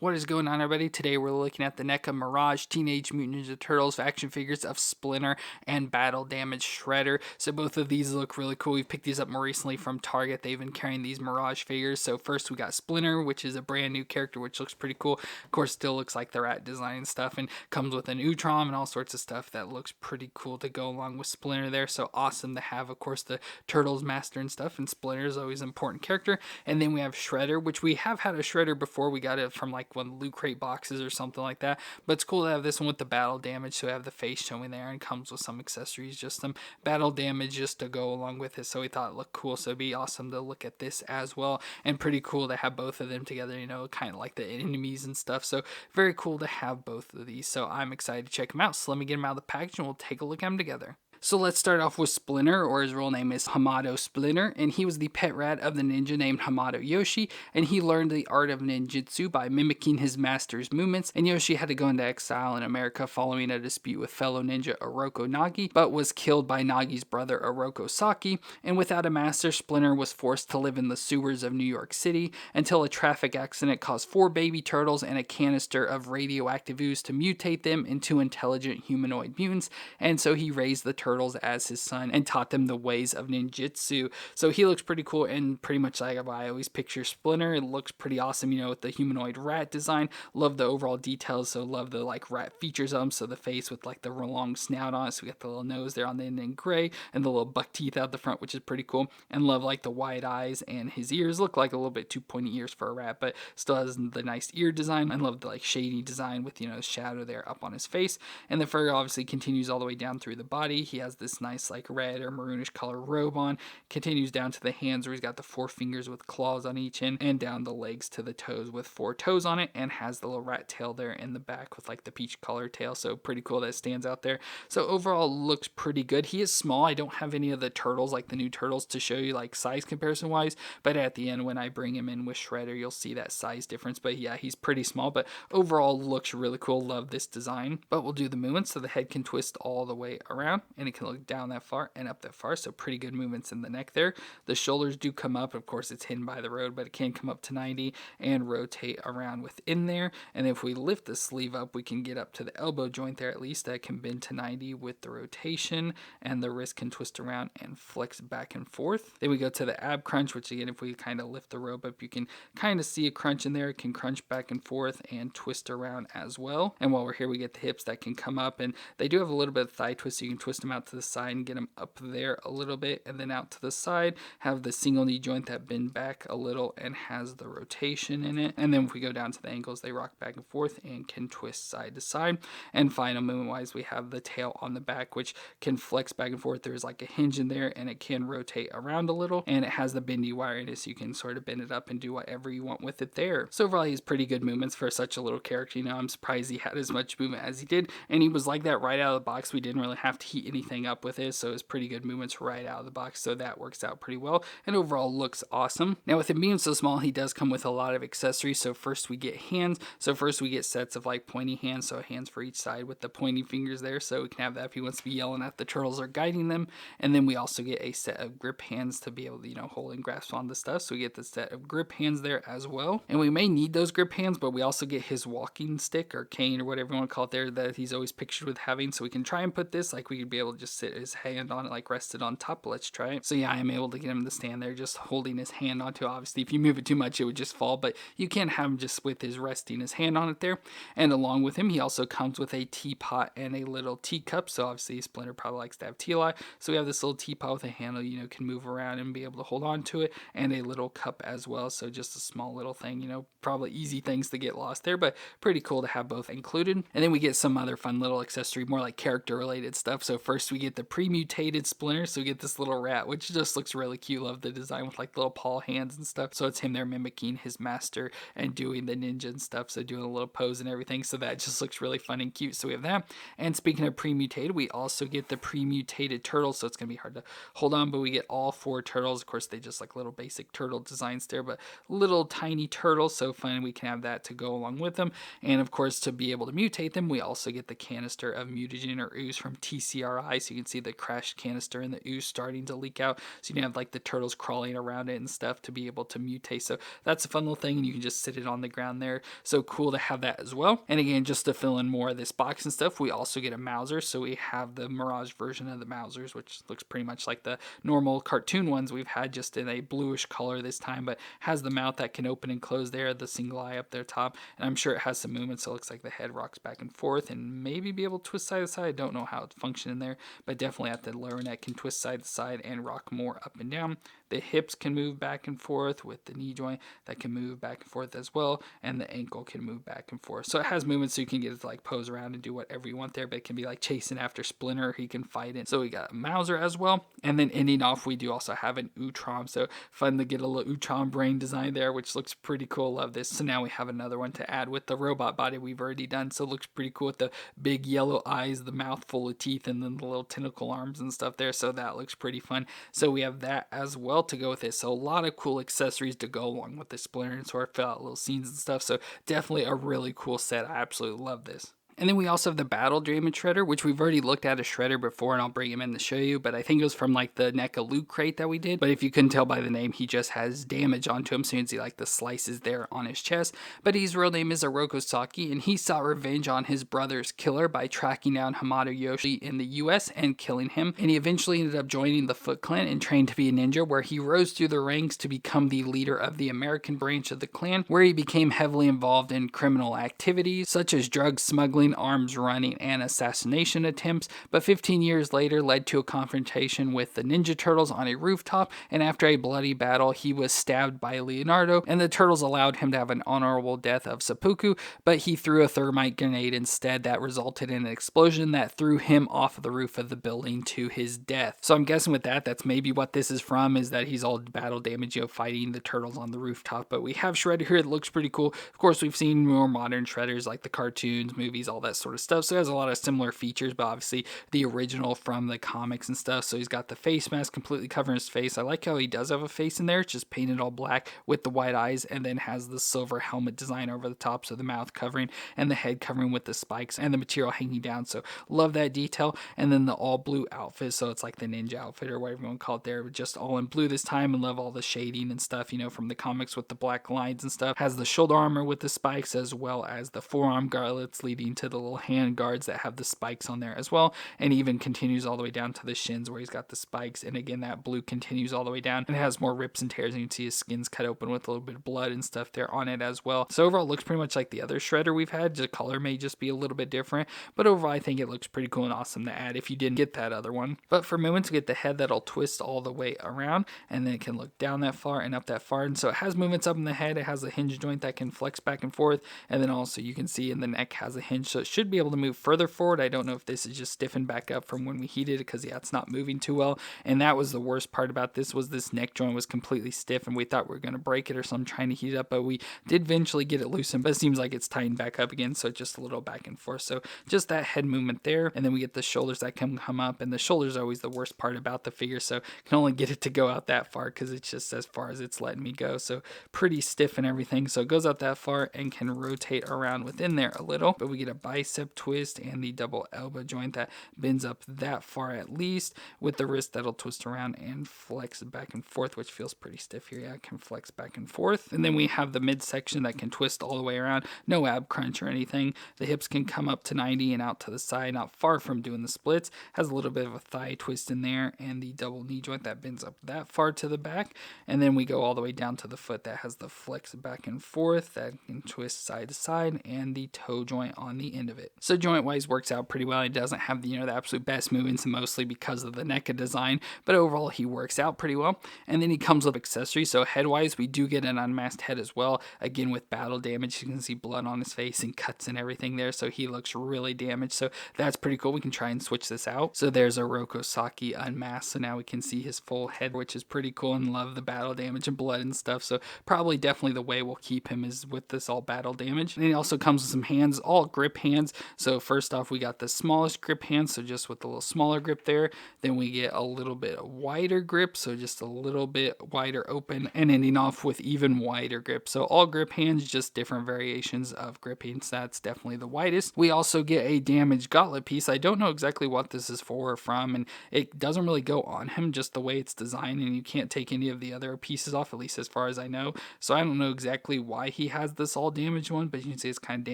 What is going on, everybody? Today we're looking at the NECA Mirage Teenage Mutant Ninja Turtles action figures of Splinter and Battle Damage Shredder. So both of these look really cool. We've picked these up more recently from Target. They've been carrying these Mirage figures. So first we got Splinter, which is a brand new character, which looks pretty cool. Of course, still looks like the rat design and stuff, and comes with an Utrom and all sorts of stuff that looks pretty cool to go along with Splinter there. So awesome to have, of course, the Turtles master and stuff, and Splinter is always an important character. And then we have Shredder, which we have had a Shredder before. We got it from like one of the Loot Crate boxes or something like that, but it's cool to have this one with the battle damage. So we have the face showing there, and comes with some accessories, just some battle damage just to go along with it. So we thought it looked cool, so it'd be awesome to look at this as well, and pretty cool to have both of them together, you know, kind of like the enemies and stuff. So very cool to have both of these, so I'm excited to check them out. So let me get them out of the package and we'll take a look at them together. So let's start off with Splinter, or his real name is Hamato Splinter, and he was the pet rat of the ninja named Hamato Yoshi, and he learned the art of ninjutsu by mimicking his master's movements, and Yoshi had to go into exile in America following a dispute with fellow ninja Oroku Nagi, but was killed by Nagi's brother Oroku Saki, and without a master, Splinter was forced to live in the sewers of New York City until a traffic accident caused 4 baby turtles and a canister of radioactive ooze to mutate them into intelligent humanoid mutants, and so he raised the turtles as his son and taught them the ways of ninjutsu. So he looks pretty cool, and pretty much like I always picture Splinter. It looks pretty awesome, you know, with the humanoid rat design. Love the overall details, so love the like rat features of him. So the face with like the long snout on it, so we got the little nose there on the end in gray, and the little buck teeth out the front, which is pretty cool. And love like the wide eyes, and his ears look like a little bit too pointy ears for a rat, but still has the nice ear design. And love the like shady design with, you know, shadow there up on his face. And the fur obviously continues all the way down through the body. He has this nice like red or maroonish color robe on, continues down to the hands where he's got the 4 fingers with claws on each end, and down the legs to the toes with 4 toes on it, and has the little rat tail there in the back with like the peach color tail. So pretty cool that stands out there. So overall looks pretty good. He is small. I don't have any of the turtles, like the new turtles, to show you like size comparison wise, but at the end when I bring him in with Shredder, you'll see that size difference. But yeah, he's pretty small, but overall looks really cool. Love this design. But we'll do the movements. So the head can twist all the way around, and it can look down that far and up that far, so pretty good movements in the neck there. The shoulders do come up. Of course, it's hidden by the road, but it can come up to 90 and rotate around within there. And if we lift the sleeve up, we can get up to the elbow joint there at least. That can bend to 90 with the rotation, and the wrist can twist around and flex back and forth. Then we go to the ab crunch, which again, if we kind of lift the rope up, you can kind of see a crunch in there. It can crunch back and forth and twist around as well. And while we're here, we get the hips that can come up, and they do have a little bit of thigh twist, so you can twist them out to the side and get them up there a little bit, and then out to the side. Have the single knee joint that bend back a little and has the rotation in it. And then if we go down to the ankles, they rock back and forth and can twist side to side. And final movement wise, we have the tail on the back, which can flex back and forth. There's like a hinge in there, and it can rotate around a little, and it has the bendy wire in it, so you can sort of bend it up and do whatever you want with it there. So overall, he has pretty good movements for such a little character. You know, I'm surprised he had as much movement as he did, and he was like that right out of the box. We didn't really have to heat anything up with it, so it's pretty good movements right out of the box, so that works out pretty well, and overall looks awesome. Now, with him being so small, he does come with a lot of accessories. So first we get hands. So first we get sets of like pointy hands, so hands for each side with the pointy fingers there, so we can have that if he wants to be yelling at the turtles or guiding them. And then we also get a set of grip hands to be able to, you know, hold and grasp on the stuff, so we get the set of grip hands there as well. And we may need those grip hands, but we also get his walking stick or cane or whatever you want to call it there, that he's always pictured with having. So we can try and put this, like we could be able to just sit his hand on it, like rested on top. Let's try it. So yeah, I am able to get him to stand there just holding his hand onto it. Obviously, if you move it too much, it would just fall, but you can have him just with his resting his hand on it there. And along with him, he also comes with a teapot and a little teacup. So obviously, Splinter probably likes to have tea a lot. So we have this little teapot with a handle, you know, can move around and be able to hold on to it, and a little cup as well. So just a small little thing, you know, probably easy things to get lost there, but pretty cool to have both included. And then we get some other fun little accessory, more like character related stuff. So first we get the pre-mutated Splinter. So we get this little rat, which just looks really cute. Love the design with like little paw hands and stuff. So it's him there mimicking his master and doing the ninja and stuff. So doing a little pose and everything. So that just looks really fun and cute. So we have that. And speaking of pre-mutated, we also get the pre-mutated turtles. So it's going to be hard to hold on, but we get all 4 turtles. Of course, they just like little basic turtle designs there, but little tiny turtles. So so fun. We can have that to go along with them. And of course, to be able to mutate them, we also get the canister of mutagen or ooze from TCRI. So you can see the crashed canister and the ooze starting to leak out. So you can have like the turtles crawling around it and stuff to be able to mutate. So that's a fun little thing, and you can just sit it on the ground there. So cool to have that as well. And again, just to fill in more of this box and stuff, we also get a Mauser. So we have the Mirage version of the Mausers, which looks pretty much like the normal cartoon ones we've had, just in a bluish color this time, but has the mouth that can open and close there, the single eye up there top, and I'm sure it has some movement, so it looks like the head rocks back and forth and maybe be able to twist side to side. I don't know how it functions in there, but definitely at the lower neck can twist side to side and rock more up and down. The hips can move back and forth with the knee joint that can move back and forth as well, and the ankle can move back and forth. So it has movement, so you can get it to like pose around and do whatever you want there, but it can be like chasing after Splinter. He can fight it. So we got a Mauser as well. And then ending off, we do also have an Utrom. So fun to get a little Utrom brain design there, which looks pretty cool. Love this. So now we have another one to add with the robot body we've already done. So it looks pretty cool with the big yellow eyes, the mouth full of teeth, and then the little tentacle arms and stuff there. So that looks pretty fun. So we have that as well to go with it. So a lot of cool accessories to go along with the Splinter and Sword, fill out little scenes and stuff. So definitely a really cool set. I absolutely love this. And then we also have the Battle Damage Shredder, which we've already looked at a Shredder before, and I'll bring him in to show you, but I think it was from like the NECA loot crate that we did. But if you couldn't tell by the name, he just has damage onto him, so you can see like the slices there on his chest. But his real name is Oroko Saki, and he sought revenge on his brother's killer by tracking down Hamato Yoshi in the US and killing him. And he eventually ended up joining the Foot Clan and trained to be a ninja, where he rose through the ranks to become the leader of the American branch of the clan, where he became heavily involved in criminal activities such as drug smuggling, arms running, and assassination attempts. But 15 years later led to a confrontation with the Ninja Turtles on a rooftop, and after a bloody battle he was stabbed by Leonardo, and the Turtles allowed him to have an honorable death of seppuku, but he threw a thermite grenade instead that resulted in an explosion that threw him off of the roof of the building to his death. So I'm guessing with that, that's maybe what this is from, is that he's all battle damage, fighting the Turtles on the rooftop. But we have Shredder here. It looks pretty cool. Of course, we've seen more modern Shredders like the cartoons, movies, all that sort of stuff, so it has a lot of similar features, but obviously the original from the comics and stuff. So he's got the face mask completely covering his face. I like how he does have a face in there. It's just painted all black with the white eyes, and then has the silver helmet design over the top, so the mouth covering and the head covering with the spikes and the material hanging down. So love that detail. And then the all blue outfit, so it's like the ninja outfit or whatever you want to call it there, but just all in blue this time. And love all the shading and stuff, from the comics with the black lines and stuff. Has the shoulder armor with the spikes, as well as the forearm gauntlets leading to the little hand guards that have the spikes on there as well, and even continues all the way down to the shins where he's got the spikes. And again, that blue continues all the way down and it has more rips and tears, and you can see his skin's cut open with a little bit of blood and stuff there on it as well. So overall, it looks pretty much like the other Shredder we've had. The color may just be a little bit different, but overall I think it looks pretty cool and awesome to add if you didn't get that other one. But for movements, we get the head that'll twist all the way around, and then it can look down that far and up that far, and so it has movements up in the head. It has a hinge joint that can flex back and forth, and then also you can see in the neck has a hinge, so it should be able to move further forward. I don't know if this is just stiffened back up from when we heated it, because it's not moving too well. And that was the worst part about this, was this neck joint was completely stiff, and we thought we were going to break it or something trying to heat it up, but we did eventually get it loosened, but it seems like it's tightened back up again, so just a little back and forth. So just that head movement there, and then we get the shoulders that can come up, and the shoulders are always the worst part about the figure, so can only get it to go out that far because it's just as far as it's letting me go. So pretty stiff and everything, so it goes out that far and can rotate around within there a little. But we get a bicep twist and the double elbow joint that bends up that far at least, with the wrist that'll twist around and flex back and forth, which feels pretty stiff here. Yeah, it can flex back and forth. And then we have the midsection that can twist all the way around, no ab crunch or anything. The hips can come up to 90 and out to the side, not far from doing the splits. Has a little bit of a thigh twist in there, and the double knee joint that bends up that far to the back. And then we go all the way down to the foot that has the flex back and forth that can twist side to side, and the toe joint on the end of it. So joint wise works out pretty well. It doesn't have the the absolute best movements, mostly because of the NECA design, but overall he works out pretty well. And then he comes with accessories. So head wise, we do get an unmasked head as well, again with battle damage. You can see blood on his face and cuts and everything there, so he looks really damaged. So that's pretty cool. We can try and switch this out. So there's a Oroko Saki unmasked, so now we can see his full head, which is pretty cool, and love the battle damage and blood and stuff. So probably definitely the way we'll keep him is with this all battle damage. And he also comes with some hands, all grip hands. So first off, we got the smallest grip hand, so just with a little smaller grip there. Then we get a little bit wider grip, so just a little bit wider open, and ending off with even wider grip. So all grip hands, just different variations of gripping. So that's definitely the widest. We also get a damaged gauntlet piece. I don't know exactly what this is for or from, and it doesn't really go on him, just the way it's designed, and you can't take any of the other pieces off, at least as far as I know. So I don't know exactly why he has this all damaged one, but you can see it's kind of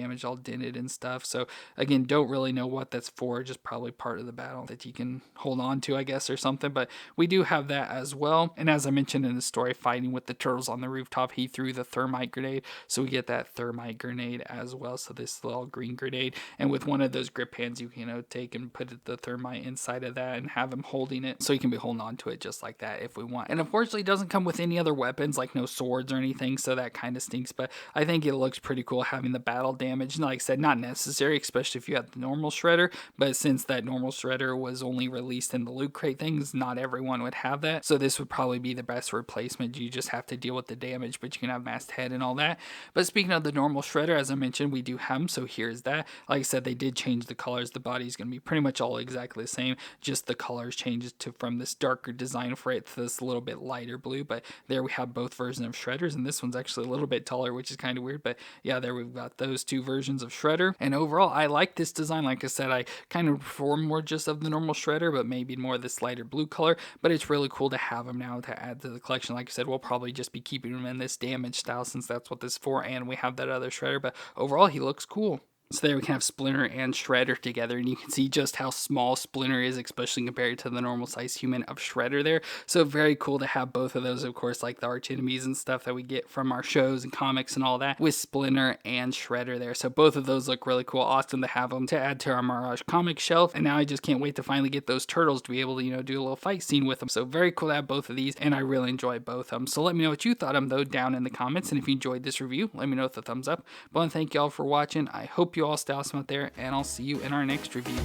damaged, all dented and stuff. So again, don't really know what that's for, just probably part of the battle that you can hold on to, I guess, or something. But we do have that as well. And as I mentioned in the story, fighting with the turtles on the rooftop, he threw the thermite grenade, so we get that thermite grenade as well. So this little green grenade, and with one of those grip hands, you can take and put the thermite inside of that and have him holding it, so you can be holding on to it just like that if we want. And unfortunately, it doesn't come with any other weapons, like no swords or anything, so that kind of stinks. But I think it looks pretty cool having the battle damage. And like I said, not necessary, especially if you have the normal shredder, but since that normal shredder was only released in the loot crate things, not everyone would have that, so this would probably be the best replacement. You just have to deal with the damage, but you can have masked head and all that. But speaking of the normal shredder, as I mentioned, we do have them, so here's that. Like I said, they did change the colors. The body's going to be pretty much all exactly the same, just the colors changes to from this darker design for it to this little bit lighter blue. But there we have both versions of shredders, and this one's actually a little bit taller, which is kind of weird. But yeah, there we've got those two versions of shredder. And overall, I like this design. Like I said, I kind of prefer more just of the normal shredder, but maybe more this lighter blue color. But it's really cool to have them now to add to the collection. Like I said, we'll probably just be keeping them in this damage style since that's what this is for, and we have that other shredder. But overall, he looks cool. So there we can have Splinter and Shredder together, and you can see just how small Splinter is, especially compared to the normal size human of Shredder there. So very cool to have both of those, of course, like the arch enemies and stuff that we get from our shows and comics and all that, with Splinter and Shredder there. So both of those look really cool. Awesome to have them to add to our Mirage comic shelf. And now I just can't wait to finally get those turtles to be able to, do a little fight scene with them. So very cool to have both of these, and I really enjoy both of them. So let me know what you thought of them, though, down in the comments. And if you enjoyed this review, let me know with a thumbs up. But I want to thank you all for watching. I hope you all stay awesome out there, and I'll see you in our next review.